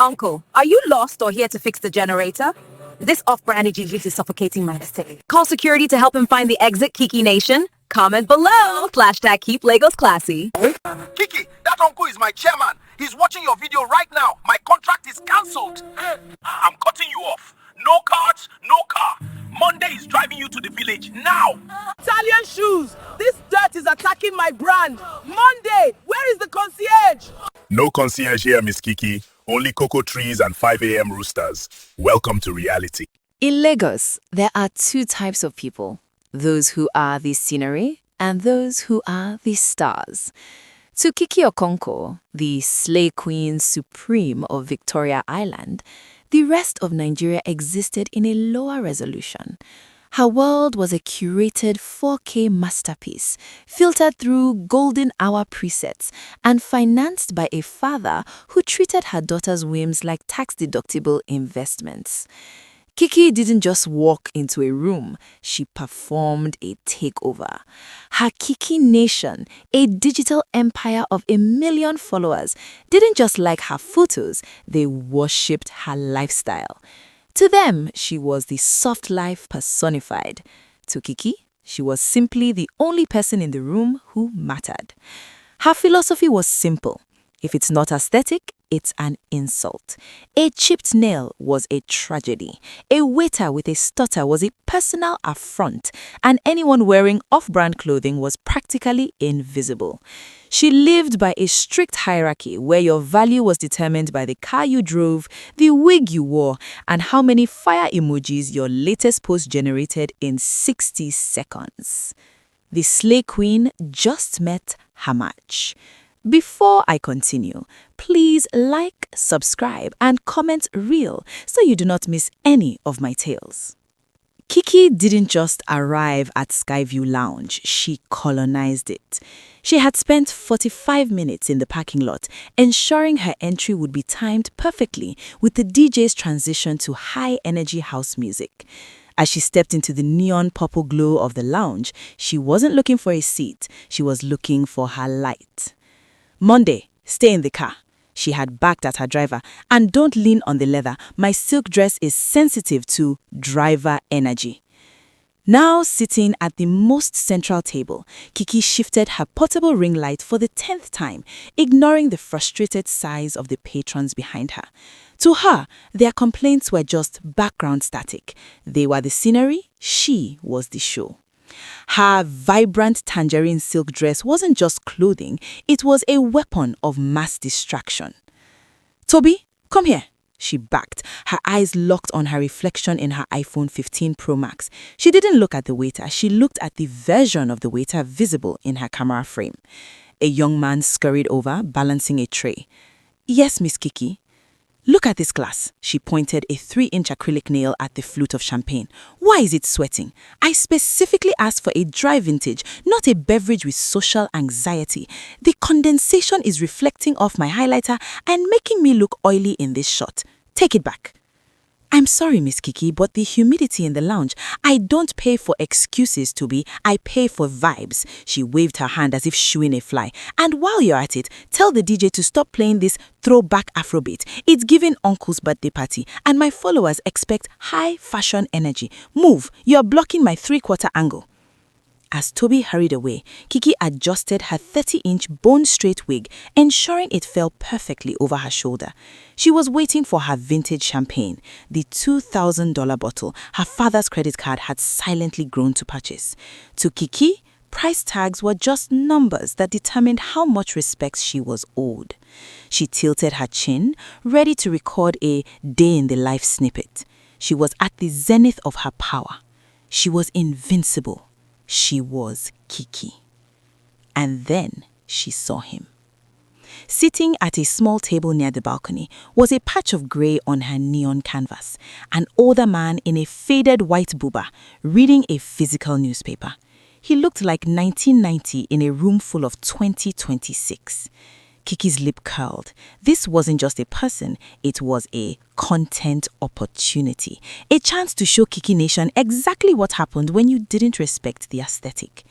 Uncle, are you lost or here to fix the generator? This off-brand energy juice is suffocating my estate. Call security to help him find the exit, Kiki Nation. Comment below. Hashtag keep Lagos classy. Kiki, that uncle is my chairman. He's watching your video right now. My contract is cancelled. I'm cutting you off. No cards, no car. Monday is driving you to the village now. Italian shoes. This dirt is attacking my brand. Monday, where is the concierge? No concierge here, Miss Kiki. Only cocoa trees and 5 a.m. roosters. Welcome to reality. In Lagos, there are two types of people. Those who are the scenery and those who are the stars. To Kiki Okonkwo, the slay queen supreme of Victoria Island, the rest of Nigeria existed in a lower resolution. Her world was a curated 4K masterpiece, filtered through golden hour presets, and financed by a father who treated her daughter's whims like tax-deductible investments. Kiki didn't just walk into a room, she performed a takeover. Her Kiki Nation, a digital empire of 1 million followers, didn't just like her photos, they worshipped her lifestyle. To them, she was the soft life personified. To Kiki, she was simply the only person in the room who mattered. Her philosophy was simple. If it's not aesthetic, it's an insult. A chipped nail was a tragedy. A waiter with a stutter was a personal affront, and anyone wearing off-brand clothing was practically invisible. She lived by a strict hierarchy where your value was determined by the car you drove, the wig you wore, and how many fire emojis your latest post generated in 60 seconds. The slay queen just met her match. Before I continue, please like, subscribe, and comment real so you do not miss any of my tales. Kiki didn't just arrive at Skyview Lounge, she colonized it. She had spent 45 minutes in the parking lot, ensuring her entry would be timed perfectly with the DJ's transition to high-energy house music. As she stepped into the neon purple glow of the lounge, she wasn't looking for a seat, she was looking for her light. Monday, stay in the car. She had backed at her driver. And don't lean on the leather. My silk dress is sensitive to driver energy. Now sitting at the most central table, Kiki shifted her portable ring light for the 10th time, ignoring the frustrated sighs of the patrons behind her. To her, their complaints were just background static. They were the scenery, she was the show. Her vibrant tangerine silk dress wasn't just clothing, it was a weapon of mass distraction. Toby, come here. She backed, her eyes locked on her reflection in her iPhone 15 Pro Max. She didn't look at the waiter, she looked at the version of the waiter visible in her camera frame. A young man scurried over, balancing a tray. Yes, Miss Kiki. Look at this glass. She pointed a 3-inch acrylic nail at the flute of champagne. Why is it sweating? I specifically asked for a dry vintage, not a beverage with social anxiety. The condensation is reflecting off my highlighter and making me look oily in this shot. Take it back. I'm sorry, Miss Kiki, but the humidity in the lounge. I don't pay for excuses, Toby. I pay for vibes. She waved her hand as if shooing a fly. And while you're at it, tell the DJ to stop playing this throwback Afrobeat. It's giving Uncle's birthday party, and my followers expect high fashion energy. Move, you're blocking my 3/4 angle. As Toby hurried away, Kiki adjusted her 30-inch bone-straight wig, ensuring it fell perfectly over her shoulder. She was waiting for her vintage champagne, the $2,000 bottle her father's credit card had silently grown to purchase. To Kiki, price tags were just numbers that determined how much respect she was owed. She tilted her chin, ready to record a day-in-the-life snippet. She was at the zenith of her power. She was invincible. She was Kiki. And then she saw him. Sitting at a small table near the balcony was a patch of grey on her neon canvas, an older man in a faded white buba, reading a physical newspaper. He looked like 1990 in a room full of 2026. Kiki's lip curled. This wasn't just a person, it was a content opportunity. A chance to show Kiki Nation exactly what happened when you didn't respect the aesthetic.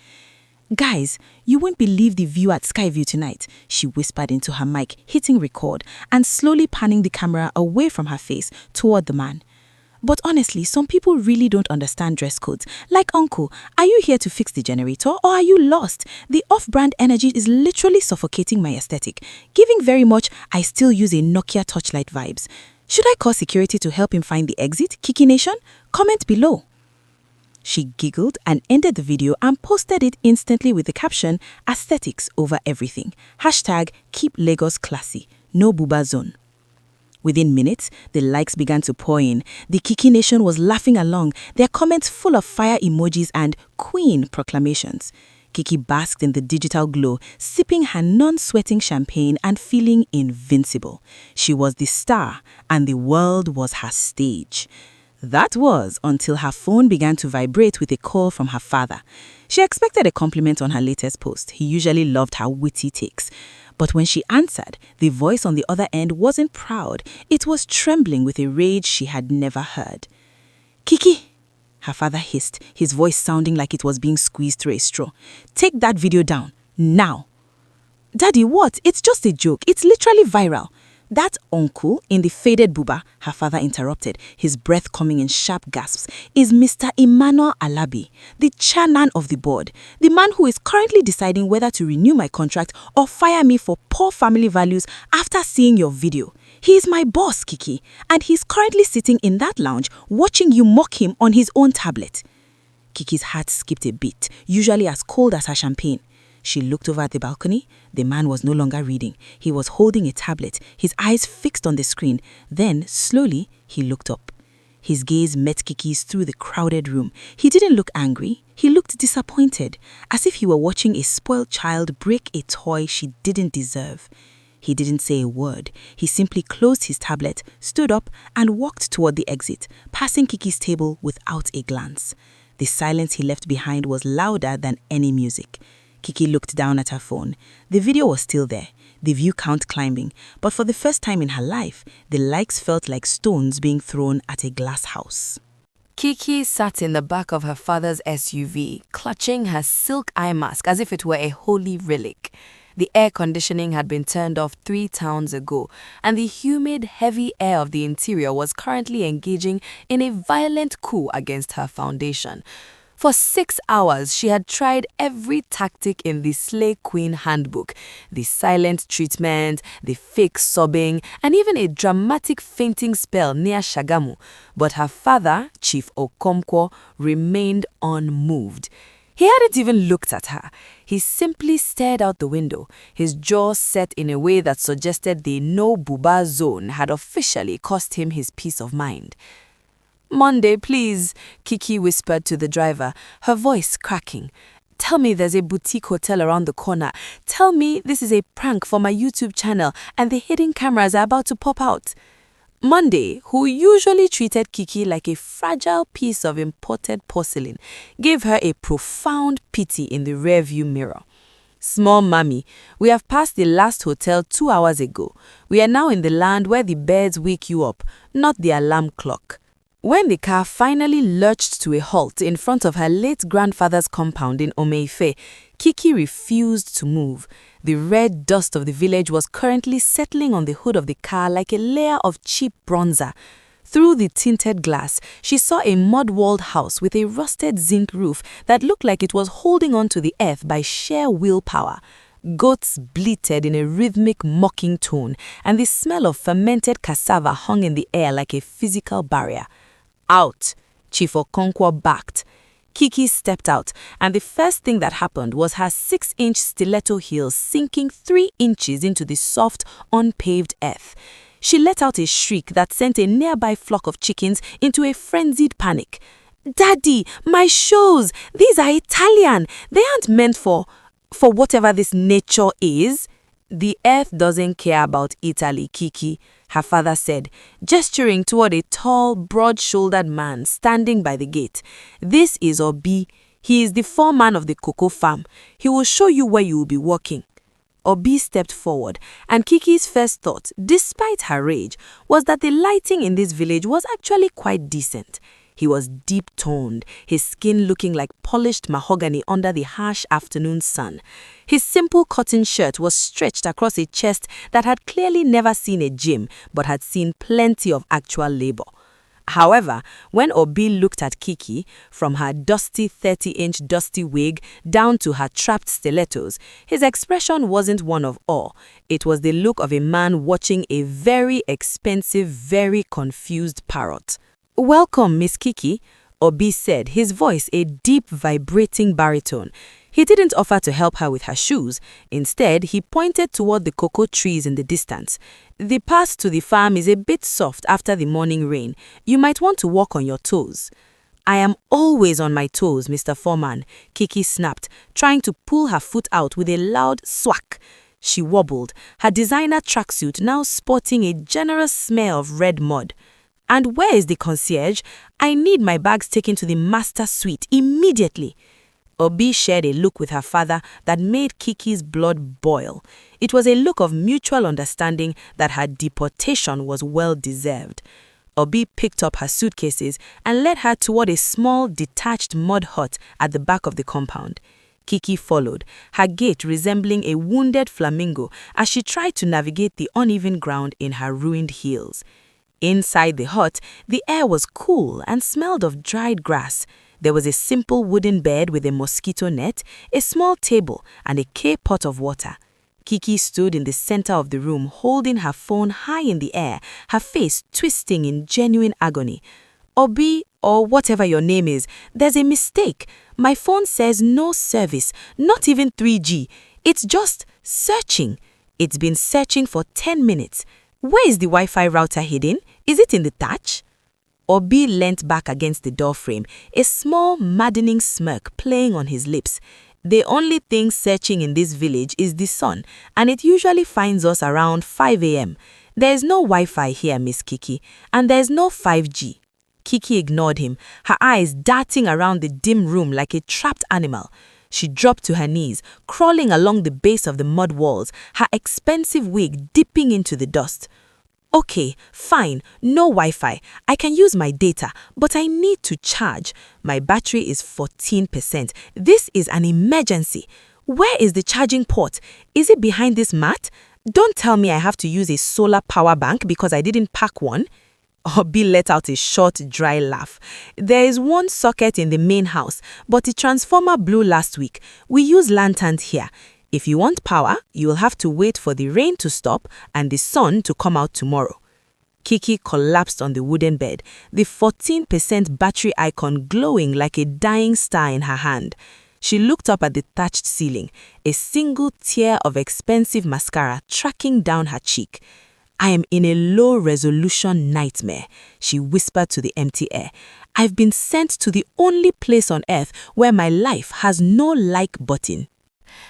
"Guys, you won't believe the view at Skyview tonight," she whispered into her mic, hitting record and slowly panning the camera away from her face toward the man. But honestly, some people really don't understand dress codes. Like, uncle, are you here to fix the generator or are you lost? The off-brand energy is literally suffocating my aesthetic, giving very much I still use a Nokia touchlight vibes. Should I call security to help him find the exit, Kiki Nation? Comment below. She giggled and ended the video and posted it instantly with the caption, "Aesthetics over everything. Hashtag keep Lagos classy. No booba zone." Within minutes, the likes began to pour in. The Kiki Nation was laughing along, their comments full of fire emojis and Queen proclamations. Kiki basked in the digital glow, sipping her non-sweating champagne and feeling invincible. She was the star, and the world was her stage. That was until her phone began to vibrate with a call from her father. She expected a compliment on her latest post. He usually loved her witty takes. But when she answered, the voice on the other end wasn't proud. It was trembling with a rage she had never heard. "Kiki," her father hissed, his voice sounding like it was being squeezed through a straw. "Take that video down, now." "Daddy, what? It's just a joke. It's literally viral." "That uncle in the faded buba," her father interrupted, his breath coming in sharp gasps, "is Mr. Emmanuel Alabi, the chairman of the board, the man who is currently deciding whether to renew my contract or fire me for poor family values after seeing your video. He is my boss, Kiki, and he's currently sitting in that lounge watching you mock him on his own tablet." Kiki's heart skipped a beat, usually as cold as her champagne. She looked over at the balcony. The man was no longer reading. He was holding a tablet, his eyes fixed on the screen. Then, slowly, he looked up. His gaze met Kiki's through the crowded room. He didn't look angry. He looked disappointed, as if he were watching a spoiled child break a toy she didn't deserve. He didn't say a word. He simply closed his tablet, stood up, and walked toward the exit, passing Kiki's table without a glance. The silence he left behind was louder than any music. Kiki looked down at her phone. The video was still there, the view count climbing, but for the first time in her life, the likes felt like stones being thrown at a glass house. Kiki sat in the back of her father's SUV, clutching her silk eye mask as if it were a holy relic. The air conditioning had been turned off 3 towns ago, and the humid, heavy air of the interior was currently engaging in a violent coup against her foundation. For 6 hours, she had tried every tactic in the Slay Queen handbook, the silent treatment, the fake sobbing, and even a dramatic fainting spell near Shagamu. But her father, Chief Okonkwo, remained unmoved. He hadn't even looked at her. He simply stared out the window, his jaw set in a way that suggested the no buba zone had officially cost him his peace of mind. "Monday, please," Kiki whispered to the driver, her voice cracking. "Tell me there's a boutique hotel around the corner. Tell me this is a prank for my YouTube channel and the hidden cameras are about to pop out." Monday, who usually treated Kiki like a fragile piece of imported porcelain, gave her a profound pity in the rearview mirror. "Small mommy, we have passed the last hotel 2 hours ago. We are now in the land where the birds wake you up, not the alarm clock." When the car finally lurched to a halt in front of her late grandfather's compound in Ome-Ife, Kiki refused to move. The red dust of the village was currently settling on the hood of the car like a layer of cheap bronzer. Through the tinted glass, she saw a mud-walled house with a rusted zinc roof that looked like it was holding on to the earth by sheer willpower. Goats bleated in a rhythmic mocking tone, and the smell of fermented cassava hung in the air like a physical barrier. "Out," Chief Okonkwo barked. Kiki stepped out, and the first thing that happened was her 6-inch stiletto heels sinking 3 inches into the soft, unpaved earth. She let out a shriek that sent a nearby flock of chickens into a frenzied panic. "Daddy, my shoes! These are Italian! They aren't meant for whatever this nature is." "The earth doesn't care about Italy, Kiki," her father said, gesturing toward a tall, broad-shouldered man standing by the gate. "This is Obi. He is the foreman of the cocoa farm. He will show you where you will be working." Obi stepped forward, and Kiki's first thought, despite her rage, was that the lighting in this village was actually quite decent. He was deep-toned, his skin looking like polished mahogany under the harsh afternoon sun. His simple cotton shirt was stretched across a chest that had clearly never seen a gym but had seen plenty of actual labor. However, when Obi looked at Kiki, from her dusty 30-inch dusty wig down to her trapped stilettos, his expression wasn't one of awe. It was the look of a man watching a very expensive, very confused parrot. "Welcome, Miss Kiki," Obi said, his voice a deep, vibrating baritone. He didn't offer to help her with her shoes. Instead, he pointed toward the cocoa trees in the distance. "The path to the farm is a bit soft after the morning rain. You might want to walk on your toes." "I am always on my toes, Mr. Foreman," Kiki snapped, trying to pull her foot out with a loud swack. She wobbled, her designer tracksuit now sporting a generous smear of red mud. "And where is the concierge? I need my bags taken to the master suite immediately." Obi shared a look with her father that made Kiki's blood boil. It was a look of mutual understanding that her deportation was well-deserved. Obi picked up her suitcases and led her toward a small, detached mud hut at the back of the compound. Kiki followed, her gait resembling a wounded flamingo as she tried to navigate the uneven ground in her ruined heels. Inside the hut, the air was cool and smelled of dried grass. There was a simple wooden bed with a mosquito net, a small table, and a K-pot of water. Kiki stood in the center of the room holding her phone high in the air, her face twisting in genuine agony. "Obi, or whatever your name is, there's a mistake. My phone says no service, not even 3G. It's just searching. It's been searching for 10 minutes. Where is the Wi-Fi router hidden? Is it in the thatch?" Obi leant back against the doorframe, a small, maddening smirk playing on his lips. "The only thing searching in this village is the sun, and it usually finds us around 5 a.m. There's no Wi-Fi here, Miss Kiki, and there's no 5G. Kiki ignored him, her eyes darting around the dim room like a trapped animal. She dropped to her knees, crawling along the base of the mud walls, her expensive wig dipping into the dust. "Okay, fine, no Wi-Fi. I can use my data, but I need to charge. My battery is 14%. This is an emergency. Where is the charging port? Is it behind this mat? Don't tell me I have to use a solar power bank because I didn't pack one." Obi let out a short, dry laugh. "There is one socket in the main house, but the transformer blew last week. We use lanterns here. If you want power, you will have to wait for the rain to stop and the sun to come out tomorrow." Kiki collapsed on the wooden bed, the 14% battery icon glowing like a dying star in her hand. She looked up at the thatched ceiling, a single tear of expensive mascara tracking down her cheek. "I am in a low-resolution nightmare," she whispered to the empty air. "I've been sent to the only place on earth where my life has no like button."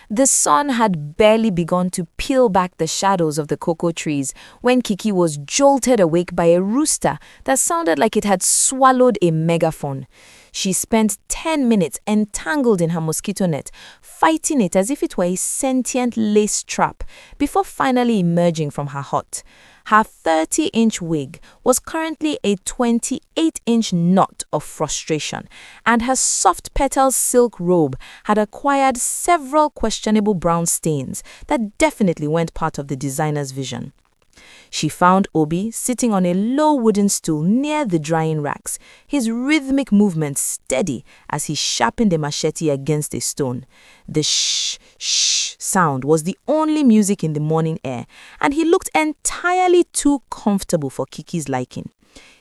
The sun had barely begun to peel back the shadows of the cocoa trees when Kiki was jolted awake by a rooster that sounded like it had swallowed a megaphone. She spent 10 minutes entangled in her mosquito net, fighting it as if it were a sentient lace trap, before finally emerging from her hut. Her 30-inch wig was currently a 28-inch knot of frustration, and her soft petal silk robe had acquired several questionable brown stains that definitely weren't part of the designer's vision. She found Obi sitting on a low wooden stool near the drying racks, his rhythmic movements steady as he sharpened a machete against a stone. The shh sound was the only music in the morning air, and he looked entirely too comfortable for Kiki's liking.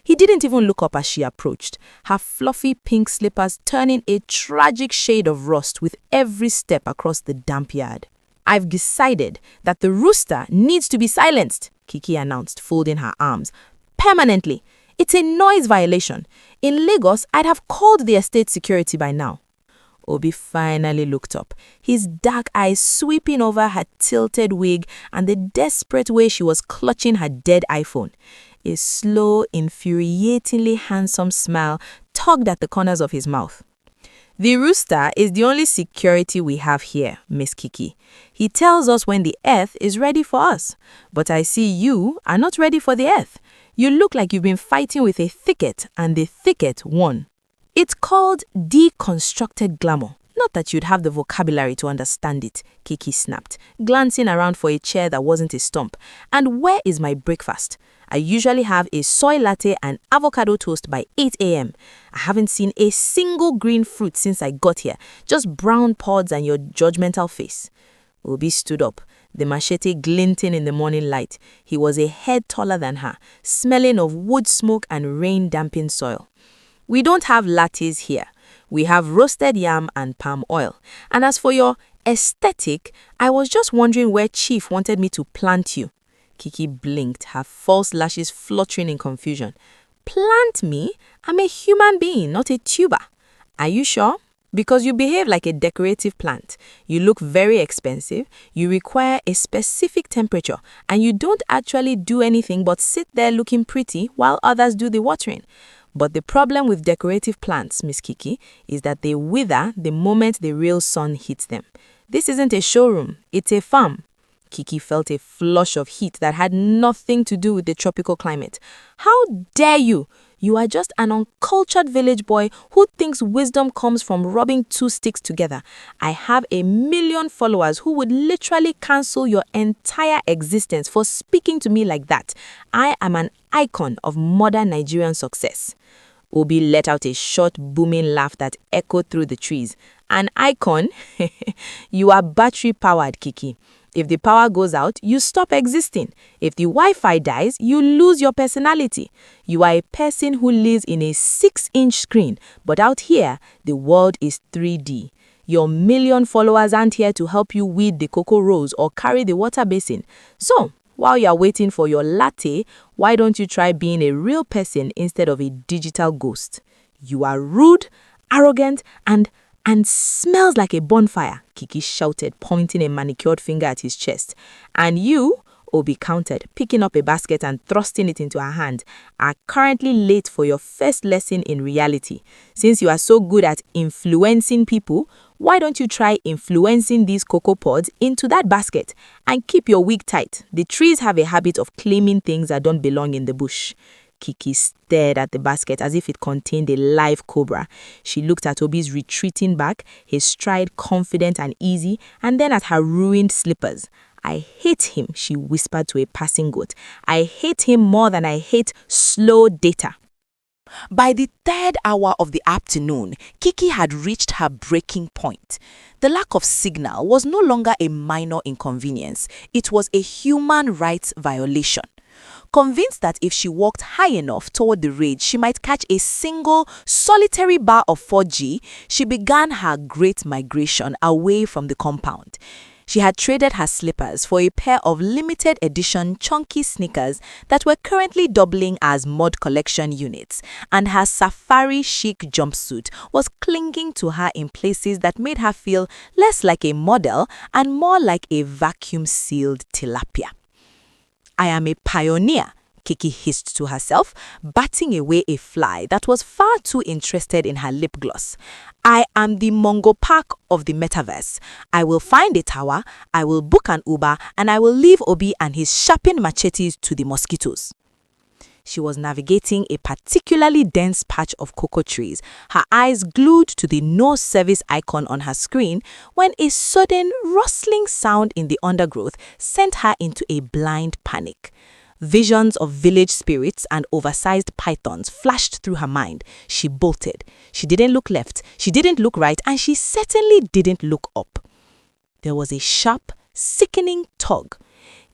He didn't even look up as she approached, her fluffy pink slippers turning a tragic shade of rust with every step across the damp yard. "I've decided that the rooster needs to be silenced," Kiki announced, folding her arms. "Permanently. It's a noise violation. In Lagos, I'd have called the estate security by now." Obi finally looked up, his dark eyes sweeping over her tilted wig and the desperate way she was clutching her dead iPhone. A slow, infuriatingly handsome smile tugged at the corners of his mouth. "The rooster is the only security we have here, Miss Kiki. He tells us when the earth is ready for us. But I see you are not ready for the earth. You look like you've been fighting with a thicket and the thicket won. It's called deconstructed glamour. Not that you'd have the vocabulary to understand it, Kiki snapped, glancing around for a chair that wasn't a stump. And where is my breakfast? I usually have a soy latte and avocado toast by 8 a.m. I haven't seen a single green fruit since I got here, just brown pods and your judgmental face. Obi stood up, the machete glinting in the morning light. He was a head taller than her, smelling of wood smoke and rain-dampened soil. We don't have lattes here. We have roasted yam and palm oil. And as for your aesthetic, I was just wondering where Chief wanted me to plant you. Kiki blinked, her false lashes fluttering in confusion. Plant me? I'm a human being, not a tuber. Are you sure? Because you behave like a decorative plant. You look very expensive, you require a specific temperature, and you don't actually do anything but sit there looking pretty while others do the watering. But the problem with decorative plants, Miss Kiki, is that they wither the moment the real sun hits them. This isn't a showroom, it's a farm. Kiki felt a flush of heat that had nothing to do with the tropical climate. How dare you? You are just an uncultured village boy who thinks wisdom comes from rubbing two sticks together. I have 1 million followers who would literally cancel your entire existence for speaking to me like that. I am an icon of modern Nigerian success. Obi let out a short, booming laugh that echoed through the trees. An icon? You are battery-powered, Kiki. If the power goes out, you stop existing. If the Wi-Fi dies, you lose your personality. You are a person who lives in a 6-inch screen, but out here, the world is 3D. Your 1 million followers aren't here to help you weed the cocoa rows or carry the water basin. So, while you're waiting for your latte, why don't you try being a real person instead of a digital ghost? You are rude, arrogant, and smells like a bonfire, Kiki shouted, pointing a manicured finger at his chest. And you, Obi countered, picking up a basket and thrusting it into her hand, are currently late for your first lesson in reality. Since you are so good at influencing people, why don't you try influencing these cocoa pods into that basket and keep your wig tight? The trees have a habit of claiming things that don't belong in the bush. Kiki stared at the basket as if it contained a live cobra. She looked at Obi's retreating back, his stride confident and easy, and then at her ruined slippers. I hate him, she whispered to a passing goat. I hate him more than I hate slow data. By the 3rd hour of the afternoon, Kiki had reached her breaking point. The lack of signal was no longer a minor inconvenience. It was a human rights violation. Convinced that if she walked high enough toward the ridge, she might catch a single, solitary bar of 4G, she began her great migration away from the compound. She had traded her slippers for a pair of limited edition chunky sneakers that were currently doubling as mod collection units, and her safari chic jumpsuit was clinging to her in places that made her feel less like a model and more like a vacuum-sealed tilapia. I am a pioneer, Kiki hissed to herself, batting away a fly that was far too interested in her lip gloss. I am the Mongo Park of the metaverse. I will find a tower, I will book an Uber, and I will leave Obi and his sharpened machetes to the mosquitoes. She was navigating a particularly dense patch of cocoa trees, her eyes glued to the no service icon on her screen, when a sudden rustling sound in the undergrowth sent her into a blind panic. Visions of village spirits and oversized pythons flashed through her mind. She bolted. She didn't look left, she didn't look right, and she certainly didn't look up. There was a sharp, sickening tug.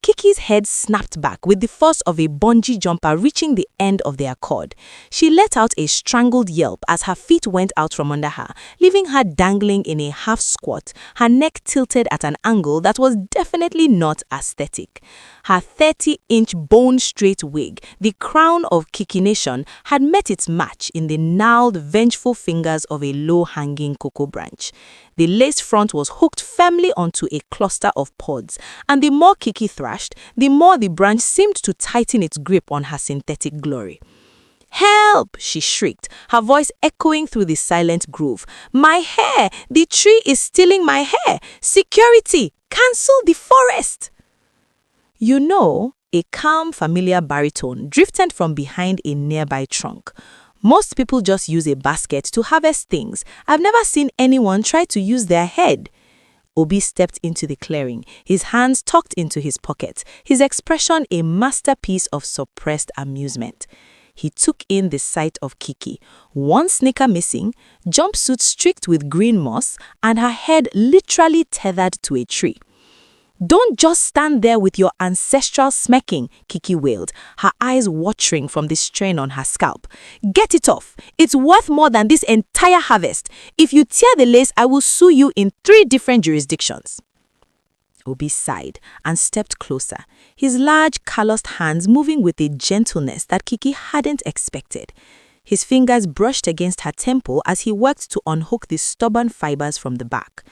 Kiki's head snapped back with the force of a bungee jumper reaching the end of their cord. She let out a strangled yelp as her feet went out from under her, leaving her dangling in a half squat, her neck tilted at an angle that was definitely not aesthetic. Her 30-inch bone-straight wig, the crown of Kiki Nation, had met its match in the gnarled, vengeful fingers of a low-hanging cocoa branch. The lace front was hooked firmly onto a cluster of pods, and the more Kiki thrashed, the more the branch seemed to tighten its grip on her synthetic glory. "Help!" she shrieked, her voice echoing through the silent grove. "My hair! The tree is stealing my hair! Security! Cancel the forest!" You know, A calm, familiar baritone drifted from behind a nearby trunk. Most people just use a basket to harvest things. I've never seen anyone try to use their head. Obi stepped into the clearing, his hands tucked into his pockets, his expression a masterpiece of suppressed amusement. He took in the sight of Kiki, one sneaker missing, jumpsuit streaked with green moss, and her head literally tethered to a tree. "Don't just stand there with your ancestral smacking," Kiki wailed, her eyes watering from the strain on her scalp. "Get it off. It's worth more than this entire harvest. If you tear the lace, I will sue you in 3 different jurisdictions." Obi sighed and stepped closer, his large, calloused hands moving with a gentleness that Kiki hadn't expected. His fingers brushed against her temple as he worked to unhook the stubborn fibers from the back.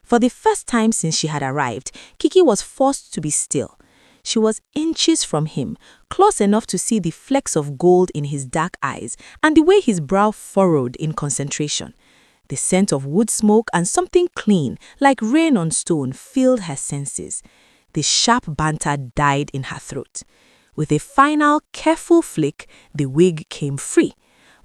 For the first time since she had arrived, Kiki was forced to be still. She was inches from him, close enough to see the flecks of gold in his dark eyes and the way his brow furrowed in concentration. The scent of wood smoke and something clean, like rain on stone, filled her senses. The sharp banter died in her throat. With a final, careful flick, the wig came free.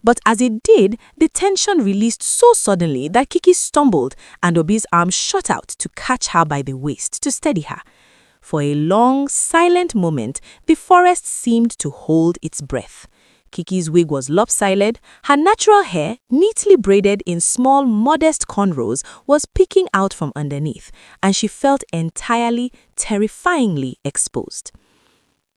But as it did, the tension released so suddenly that Kiki stumbled and Obi's arm shot out to catch her by the waist to steady her. For a long, silent moment, the forest seemed to hold its breath. Kiki's wig was lopsided, her natural hair, neatly braided in small, modest cornrows, was peeking out from underneath, and she felt entirely, terrifyingly exposed.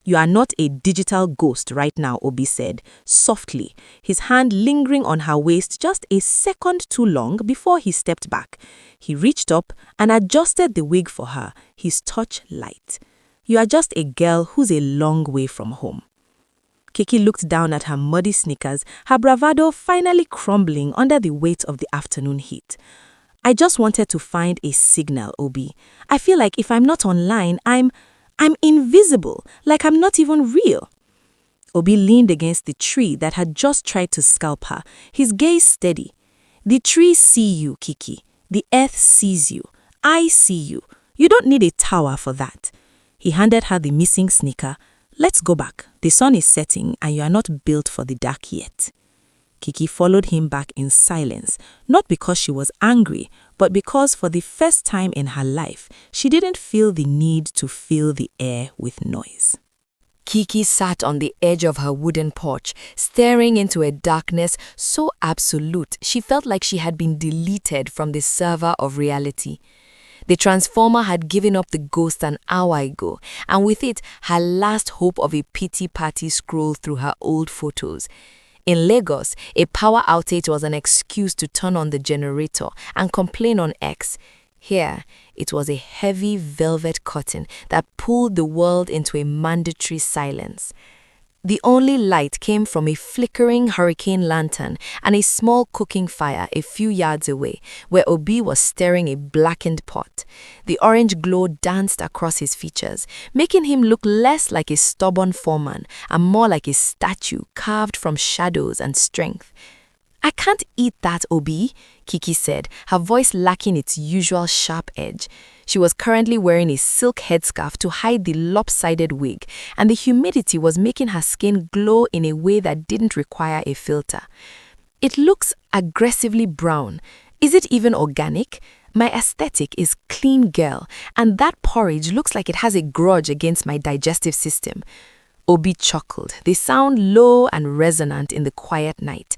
"You are not a digital ghost right now," Obi said, softly, his hand lingering on her waist just a second too long before he stepped back. He reached up and adjusted the wig for her, his touch light. "You are just a girl who's a long way from home." Kiki looked down at her muddy sneakers, her bravado finally crumbling under the weight of the afternoon heat. "I just wanted to find a signal, Obi. I feel like if I'm not online, I'm invisible, like I'm not even real." Obi leaned against the tree that had just tried to scalp her, his gaze steady. "The trees see you, Kiki. The earth sees you. I see you. You don't need a tower for that." He handed her the missing sneaker. "Let's go back. The sun is setting and you are not built for the dark yet." Kiki followed him back in silence, not because she was angry, but because for the first time in her life, she didn't feel the need to fill the air with noise. Kiki sat on the edge of her wooden porch, staring into a darkness so absolute she felt like she had been deleted from the server of reality. The transformer had given up the ghost an hour ago, and with it, her last hope of a pity party scrolled through her old photos. In Lagos, a power outage was an excuse to turn on the generator and complain on X. Here, it was a heavy velvet curtain that pulled the world into a mandatory silence. The only light came from a flickering hurricane lantern and a small cooking fire a few yards away, where Obi was stirring a blackened pot. The orange glow danced across his features, making him look less like a stubborn foreman and more like a statue carved from shadows and strength. "I can't eat that, Obi," Kiki said, her voice lacking its usual sharp edge. She was currently wearing a silk headscarf to hide the lopsided wig, and the humidity was making her skin glow in a way that didn't require a filter. "It looks aggressively brown. Is it even organic? My aesthetic is clean girl, and that porridge looks like it has a grudge against my digestive system." Obi chuckled, the sound low and resonant in the quiet night.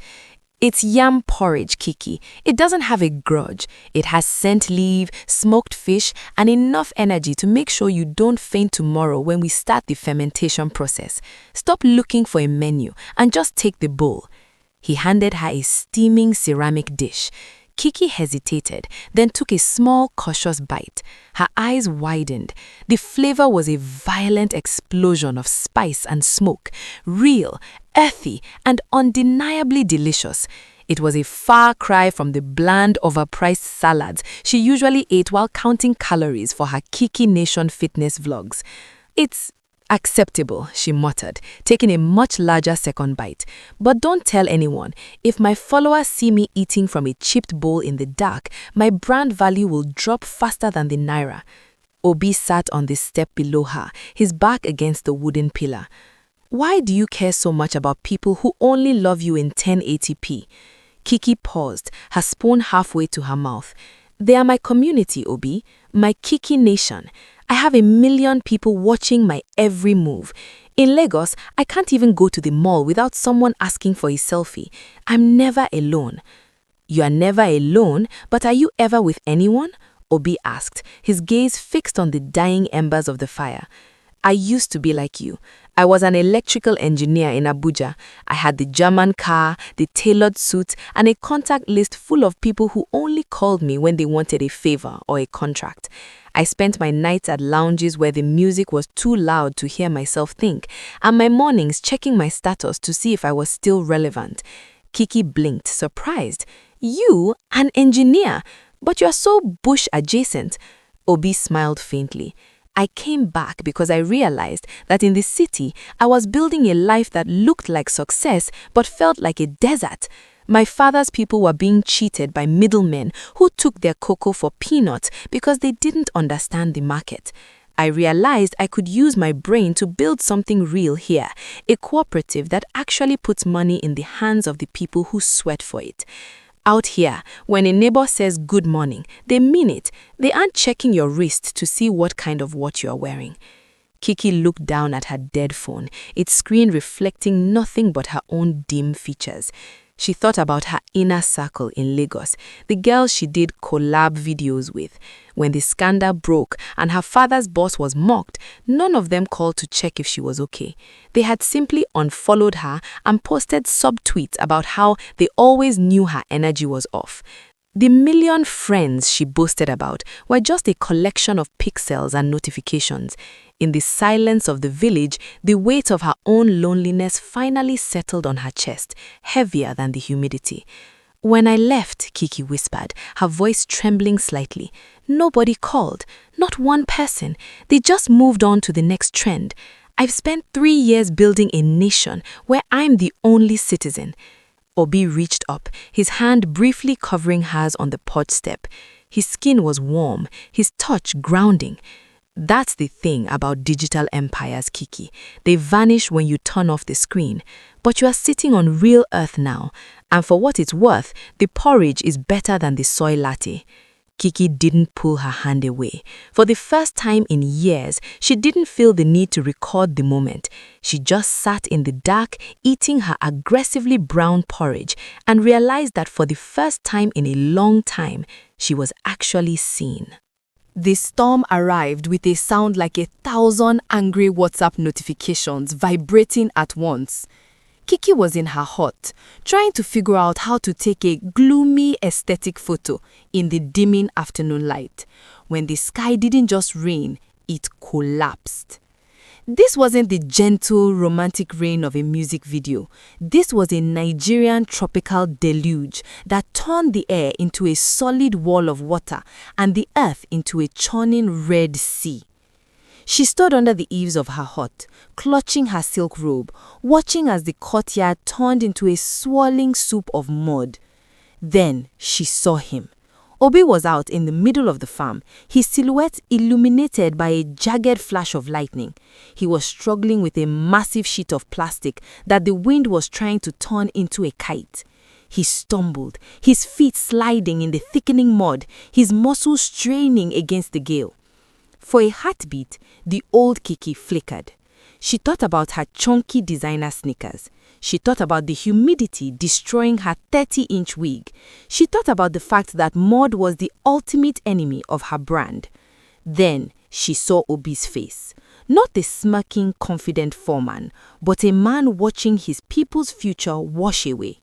"It's yam porridge, Kiki. It doesn't have a grudge. It has scent leaf, smoked fish, and enough energy to make sure you don't faint tomorrow when we start the fermentation process. Stop looking for a menu and just take the bowl." He handed her a steaming ceramic dish. Kiki hesitated, then took a small, cautious bite. Her eyes widened. The flavor was a violent explosion of spice and smoke, real, earthy, and undeniably delicious. It was a far cry from the bland, overpriced salads she usually ate while counting calories for her Kiki Nation fitness vlogs. "It's acceptable," she muttered, taking a much larger second bite. "But don't tell anyone. If my followers see me eating from a chipped bowl in the dark, my brand value will drop faster than the naira." Obi sat on the step below her, his back against the wooden pillar. Why do you care so much about people who only love you in 1080p? Kiki paused, her spoon halfway to her mouth. They are my community, Obi, my Kiki nation. I have 1 million people watching my every move. In Lagos, I can't even go to the mall without someone asking for a selfie. I'm never alone. You are never alone, but are you ever with anyone? Obi asked, his gaze fixed on the dying embers of the fire. I used to be like you. I was an electrical engineer in Abuja. I had the German car, the tailored suit, and a contact list full of people who only called me when they wanted a favor or a contract. I spent my nights at lounges where the music was too loud to hear myself think, and my mornings checking my status to see if I was still relevant. Kiki blinked, surprised. You, an engineer, but you're so bush adjacent. Obi smiled faintly. I came back because I realized that in the city, I was building a life that looked like success but felt like a desert. My father's people were being cheated by middlemen who took their cocoa for peanuts because they didn't understand the market. I realized I could use my brain to build something real here, a cooperative that actually puts money in the hands of the people who sweat for it. Out here, when a neighbor says good morning, they mean it. They aren't checking your wrist to see what kind of watch you are wearing. Kiki looked down at her dead phone, its screen reflecting nothing but her own dim features. She thought about her inner circle in Lagos, the girls she did collab videos with. When the scandal broke and her father's boss was mocked, none of them called to check if she was okay. They had simply unfollowed her and posted sub-tweets about how they always knew her energy was off. The 1 million friends she boasted about were just a collection of pixels and notifications. In the silence of the village, the weight of her own loneliness finally settled on her chest, heavier than the humidity. When I left, Kiki whispered, her voice trembling slightly. Nobody called, not one person. They just moved on to the next trend. I've spent 3 years building a nation where I'm the only citizen. Obi reached up, his hand briefly covering hers on the porch step. His skin was warm, his touch grounding. That's the thing about digital empires, Kiki. They vanish when you turn off the screen. But you are sitting on real earth now, and for what it's worth, the porridge is better than the soy latte. Kiki didn't pull her hand away. For the first time in years, she didn't feel the need to record the moment. She just sat in the dark, eating her aggressively brown porridge, and realized that for the first time in a long time, she was actually seen. The storm arrived with a sound like 1,000 angry WhatsApp notifications vibrating at once. Kiki was in her hut, trying to figure out how to take a gloomy aesthetic photo in the dimming afternoon light, when the sky didn't just rain, it collapsed. This wasn't the gentle, romantic rain of a music video. This was a Nigerian tropical deluge that turned the air into a solid wall of water and the earth into a churning red sea. She stood under the eaves of her hut, clutching her silk robe, watching as the courtyard turned into a swirling soup of mud. Then she saw him. Obi was out in the middle of the farm, his silhouette illuminated by a jagged flash of lightning. He was struggling with a massive sheet of plastic that the wind was trying to turn into a kite. He stumbled, his feet sliding in the thickening mud, his muscles straining against the gale. For a heartbeat, the old Kiki flickered. She thought about her chunky designer sneakers. She thought about the humidity destroying her 30-inch wig. She thought about the fact that mud was the ultimate enemy of her brand. Then she saw Obi's face. Not the smirking, confident foreman, but a man watching his people's future wash away.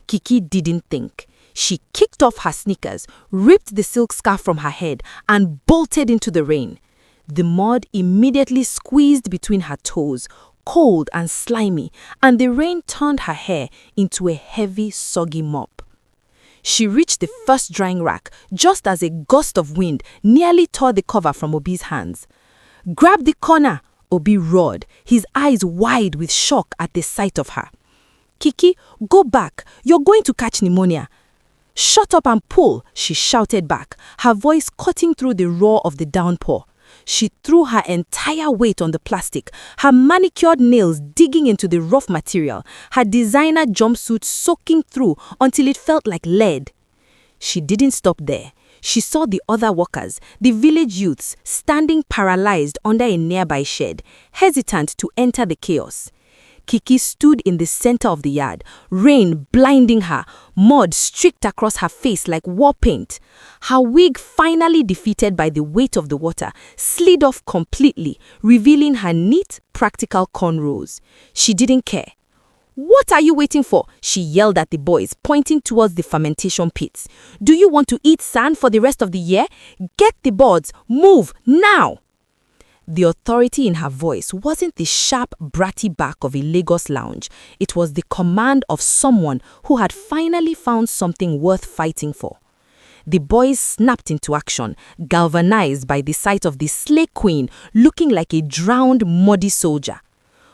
Kiki didn't think. She kicked off her sneakers, ripped the silk scarf from her head, and bolted into the rain. The mud immediately squeezed between her toes, cold and slimy, and the rain turned her hair into a heavy, soggy mop. She reached the first drying rack just as a gust of wind nearly tore the cover from Obi's hands. "Grab the corner!" Obi roared, his eyes wide with shock at the sight of her. "Kiki, go back. You're going to catch pneumonia." "Shut up and pull," she shouted back, her voice cutting through the roar of the downpour. She threw her entire weight on the plastic, her manicured nails digging into the rough material, her designer jumpsuit soaking through until it felt like lead. She didn't stop there. She saw the other workers, the village youths, standing paralyzed under a nearby shed, hesitant to enter the chaos. Kiki stood in the center of the yard, rain blinding her, mud streaked across her face like war paint. Her wig, finally defeated by the weight of the water, slid off completely, revealing her neat, practical cornrows. She didn't care. "What are you waiting for?" she yelled at the boys, pointing towards the fermentation pits. "Do you want to eat sand for the rest of the year? Get the boards, move, now!" The authority in her voice wasn't the sharp, bratty bark of a Lagos lounge. It was the command of someone who had finally found something worth fighting for. The boys snapped into action, galvanized by the sight of the slay queen looking like a drowned, muddy soldier.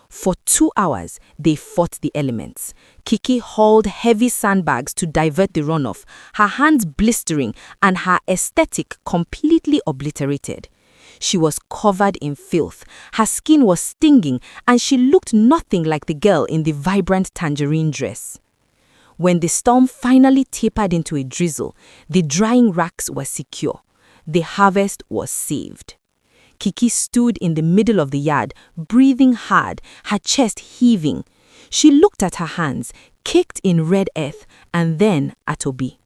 For 2 hours, they fought the elements. Kiki hauled heavy sandbags to divert the runoff, her hands blistering and her aesthetic completely obliterated. She was covered in filth, her skin was stinging, and she looked nothing like the girl in the vibrant tangerine dress. When the storm finally tapered into a drizzle, the drying racks were secure. The harvest was saved. Kiki stood in the middle of the yard, breathing hard, her chest heaving. She looked at her hands, caked in red earth, and then at Obi.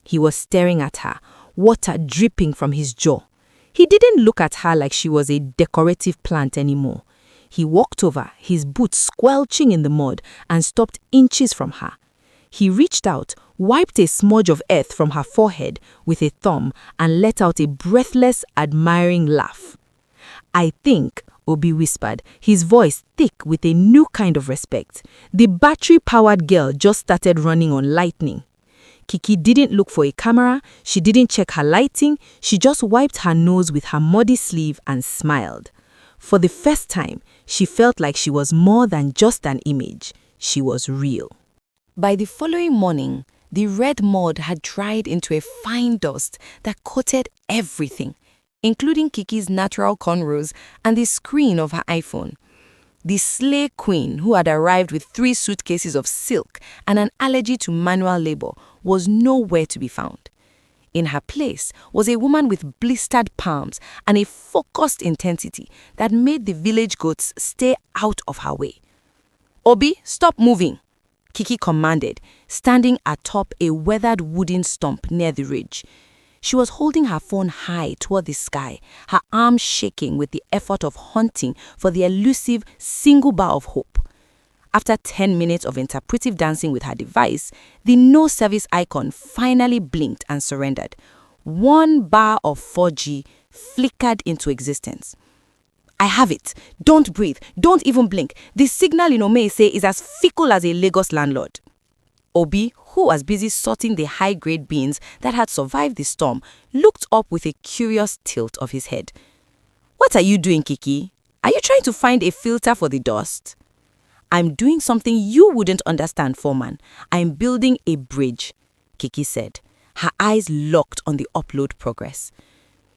He was staring at her, water dripping from his jaw. He didn't look at her like she was a decorative plant anymore. He walked over, his boots squelching in the mud, and stopped inches from her. He reached out, wiped a smudge of earth from her forehead with a thumb, and let out a breathless, admiring laugh. "I think," Obi whispered, his voice thick with a new kind of respect. The battery-powered girl just started running on lightning. Kiki didn't look for a camera, she didn't check her lighting, she just wiped her nose with her muddy sleeve and smiled. For the first time, she felt like she was more than just an image. She was real. By the following morning, the red mud had dried into a fine dust that coated everything, including Kiki's natural cornrows and the screen of her iPhone. The slay queen, who had arrived with 3 suitcases of silk and an allergy to manual labor, was nowhere to be found. In her place was a woman with blistered palms and a focused intensity that made the village goats stay out of her way. "Obi, stop moving," Kiki commanded, standing atop a weathered wooden stump near the ridge. She was holding her phone high toward the sky, her arms shaking with the effort of hunting for the elusive single bar of hope. After 10 minutes of interpretive dancing with her device, the no-service icon finally blinked and surrendered. 1 bar of 4G flickered into existence. "I have it. Don't breathe. Don't even blink. The signal in Ome-Ife is as fickle as a Lagos landlord." Obi, who was busy sorting the high-grade beans that had survived the storm, looked up with a curious tilt of his head. "What are you doing, Kiki? Are you trying to find a filter for the dust?" "I'm doing something you wouldn't understand, Foreman. I'm building a bridge," Kiki said, her eyes locked on the upload progress.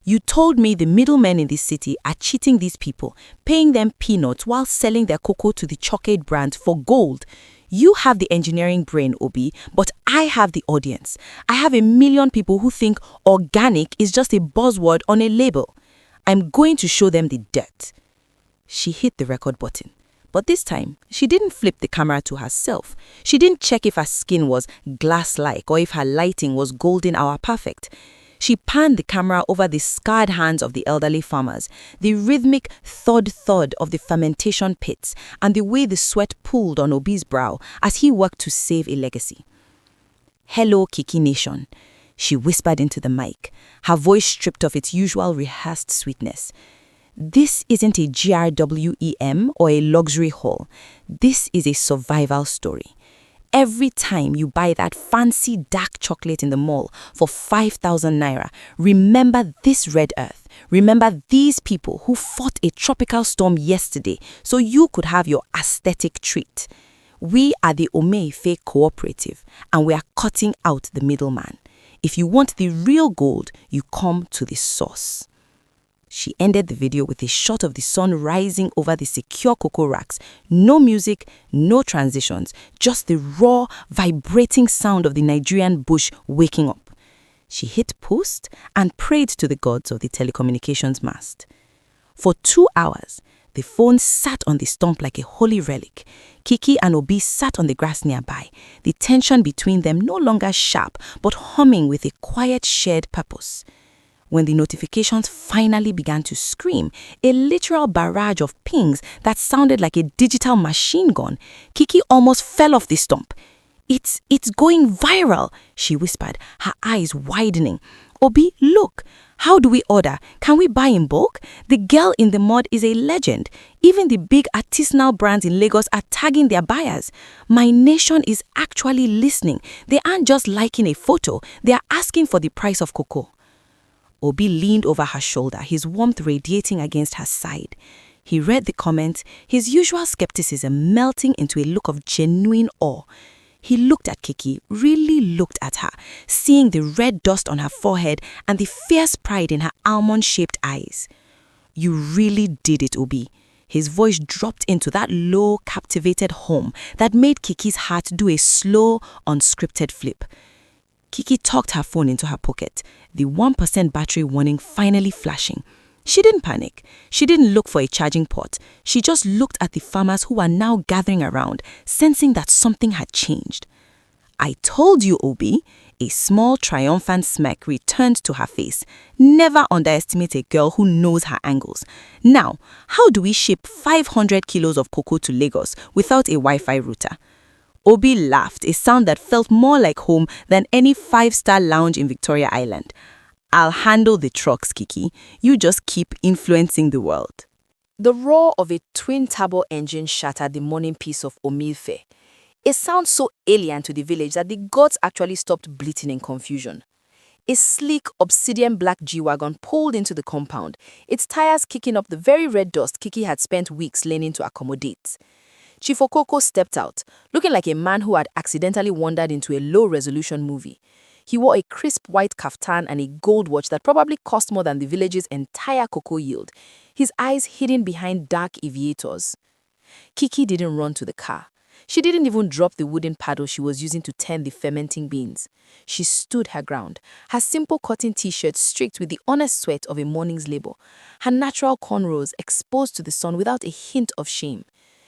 "You told me the middlemen in this city are cheating these people, paying them peanuts while selling their cocoa to the Chocolate brand for gold. You have the engineering brain, Obi, but I have the audience. I have 1 million people who think organic is just a buzzword on a label. I'm going to show them the dirt." She hit the record button. But this time, she didn't flip the camera to herself. She didn't check if her skin was glass-like or if her lighting was golden hour perfect. She panned the camera over the scarred hands of the elderly farmers, the rhythmic thud-thud of the fermentation pits, and the way the sweat pooled on Obi's brow as he worked to save a legacy. "Hello, Kiki Nation," she whispered into the mic, her voice stripped of its usual rehearsed sweetness. "This isn't a GRWEM or a luxury haul. This is a survival story. Every time you buy that fancy dark chocolate in the mall for 5,000 naira, remember this red earth. Remember these people who fought a tropical storm yesterday so you could have your aesthetic treat. We are the Ome-Ife Cooperative, and we are cutting out the middleman. If you want the real gold, you come to the source." She ended the video with a shot of the sun rising over the secure cocoa racks. No music, no transitions, just the raw, vibrating sound of the Nigerian bush waking up. She hit post and prayed to the gods of the telecommunications mast. For 2 hours, the phone sat on the stump like a holy relic. Kiki and Obi sat on the grass nearby, the tension between them no longer sharp, but humming with a quiet shared purpose. When the notifications finally began to scream, a literal barrage of pings that sounded like a digital machine gun, Kiki almost fell off the stump. It's going viral, she whispered, her eyes widening. Obi, look, how do we order? Can we buy in bulk? The girl in the mud is a legend. Even the big artisanal brands in Lagos are tagging their buyers. My nation is actually listening. They aren't just liking a photo, they are asking for the price of cocoa. Obi leaned over her shoulder, his warmth radiating against her side. He read the comments, his usual skepticism melting into a look of genuine awe. He looked at Kiki, really looked at her, seeing the red dust on her forehead and the fierce pride in her almond-shaped eyes. You really did it, Obi. His voice dropped into that low, captivated hum that made Kiki's heart do a slow, unscripted flip. Kiki tucked her phone into her pocket, the 1% battery warning finally flashing. She didn't panic. She didn't look for a charging port. She just looked at the farmers who were now gathering around, sensing that something had changed. I told you, Obi. A small triumphant smirk returned to her face. Never underestimate a girl who knows her angles. Now, how do we ship 500 kilos of cocoa to Lagos without a Wi-Fi router? Obi laughed, a sound that felt more like home than any 5-star lounge in Victoria Island. I'll handle the trucks, Kiki. You just keep influencing the world. The roar of a twin-turbo engine shattered the morning peace of Ome-Ife. A sound so alien to the village that the gods actually stopped bleating in confusion. A sleek, obsidian-black G-Wagon pulled into the compound, its tires kicking up the very red dust Kiki had spent weeks learning to accommodate. Chief Okoko stepped out, looking like a man who had accidentally wandered into a low-resolution movie. He wore a crisp white kaftan and a gold watch that probably cost more than the village's entire cocoa yield, his eyes hidden behind dark aviators. Kiki didn't run to the car. She didn't even drop the wooden paddle she was using to turn the fermenting beans. She stood her ground, her simple cotton t-shirt streaked with the honest sweat of a morning's labor, her natural cornrows exposed to the sun without a hint of shame.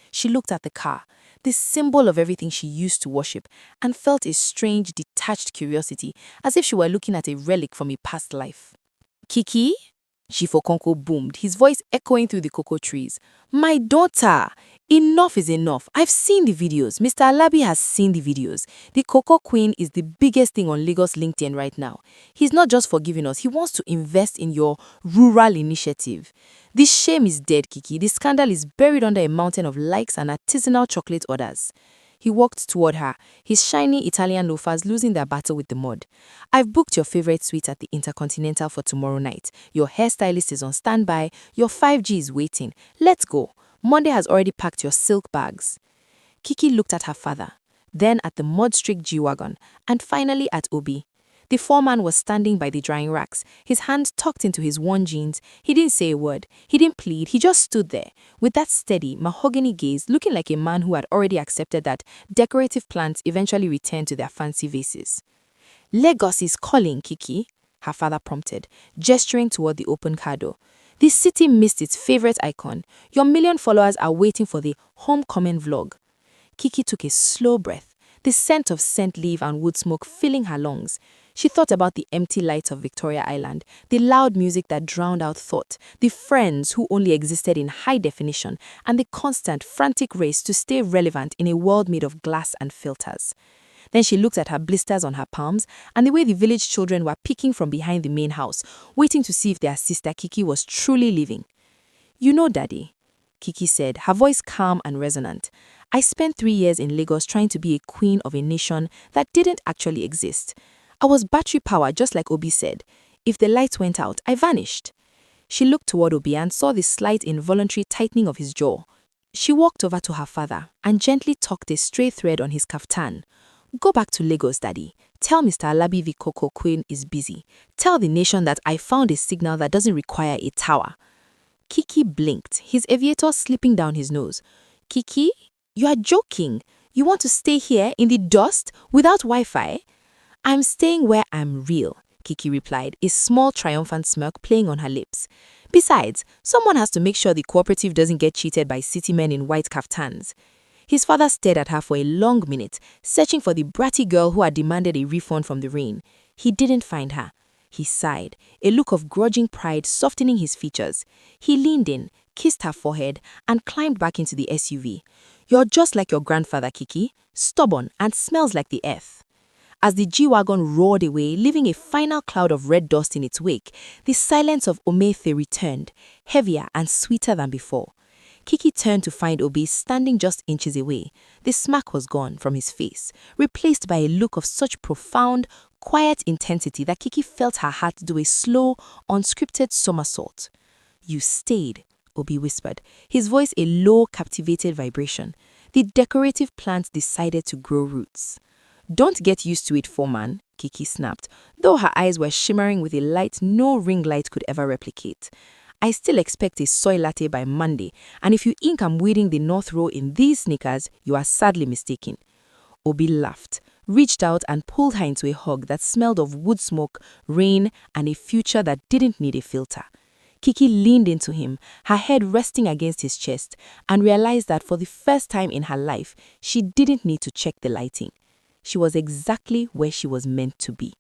She looked at the car, the symbol of everything she used to worship, and felt a strange, detached curiosity, as if she were looking at a relic from a past life. Kiki? Chief Okonkwo boomed, his voice echoing through the cocoa trees. My daughter! Enough is enough. I've seen the videos. Mr. Alabi has seen the videos. The Cocoa Queen is the biggest thing on Lagos LinkedIn right now. He's not just forgiving us, he wants to invest in your rural initiative. The shame is dead, Kiki. The scandal is buried under a mountain of likes and artisanal chocolate orders. He walked toward her, his shiny Italian loafers losing their battle with the mud. I've booked your favorite suite at the Intercontinental for tomorrow night. Your hairstylist is on standby. Your 5G is waiting. Let's go. Monday has already packed your silk bags. Kiki looked at her father, then at the mud-streaked G-Wagon, and finally at Obi. The foreman was standing by the drying racks, his hands tucked into his worn jeans. He didn't say a word. He didn't plead. He just stood there, with that steady, mahogany gaze, looking like a man who had already accepted that decorative plants eventually return to their fancy vases. Lagos is calling, Kiki, her father prompted, gesturing toward the open car door. The city missed its favorite icon. Your million followers are waiting for the homecoming vlog. Kiki took a slow breath, the scent of scent leaf and wood smoke filling her lungs. She thought about the empty lights of Victoria Island, the loud music that drowned out thought, the friends who only existed in high definition, and the constant, frantic race to stay relevant in a world made of glass and filters. Then she looked at her blisters on her palms and the way the village children were peeking from behind the main house, waiting to see if their sister Kiki was truly leaving. You know, Daddy, Kiki said, her voice calm and resonant. I spent 3 years in Lagos trying to be a queen of a nation that didn't actually exist. I was battery powered, just like Obi said. If the lights went out, I vanished. She looked toward Obi and saw the slight involuntary tightening of his jaw. She walked over to her father and gently tucked a stray thread on his kaftan. Go back to Lagos, Daddy. Tell Mr. Alabi the Coco Queen is busy. Tell the nation that I found a signal that doesn't require a tower. Kiki blinked, his aviator slipping down his nose. Kiki, you are joking. You want to stay here in the dust without Wi-Fi? I'm staying where I'm real, Kiki replied, a small triumphant smirk playing on her lips. Besides, someone has to make sure the cooperative doesn't get cheated by city men in white kaftans. His father stared at her for a long minute, searching for the bratty girl who had demanded a refund from the rain. He didn't find her. He sighed, a look of grudging pride softening his features. He leaned in, kissed her forehead, and climbed back into the SUV. You're just like your grandfather, Kiki, stubborn and smells like the earth. As the G-Wagon roared away, leaving a final cloud of red dust in its wake, the silence of Ome-Ife returned, heavier and sweeter than before. Kiki turned to find Obi standing just inches away. The smirk was gone from his face, replaced by a look of such profound, quiet intensity that Kiki felt her heart do a slow, unscripted somersault. You stayed, Obi whispered, his voice a low, captivated vibration. The decorative plant decided to grow roots. Don't get used to it, Foreman, Kiki snapped, though her eyes were shimmering with a light no ring light could ever replicate. I still expect a soy latte by Monday, and if you think I'm weeding the North Row in these sneakers, you are sadly mistaken. Obi laughed, reached out and pulled her into a hug that smelled of wood smoke, rain, and a future that didn't need a filter. Kiki leaned into him, her head resting against his chest, and realized that for the first time in her life, she didn't need to check the lighting. She was exactly where she was meant to be.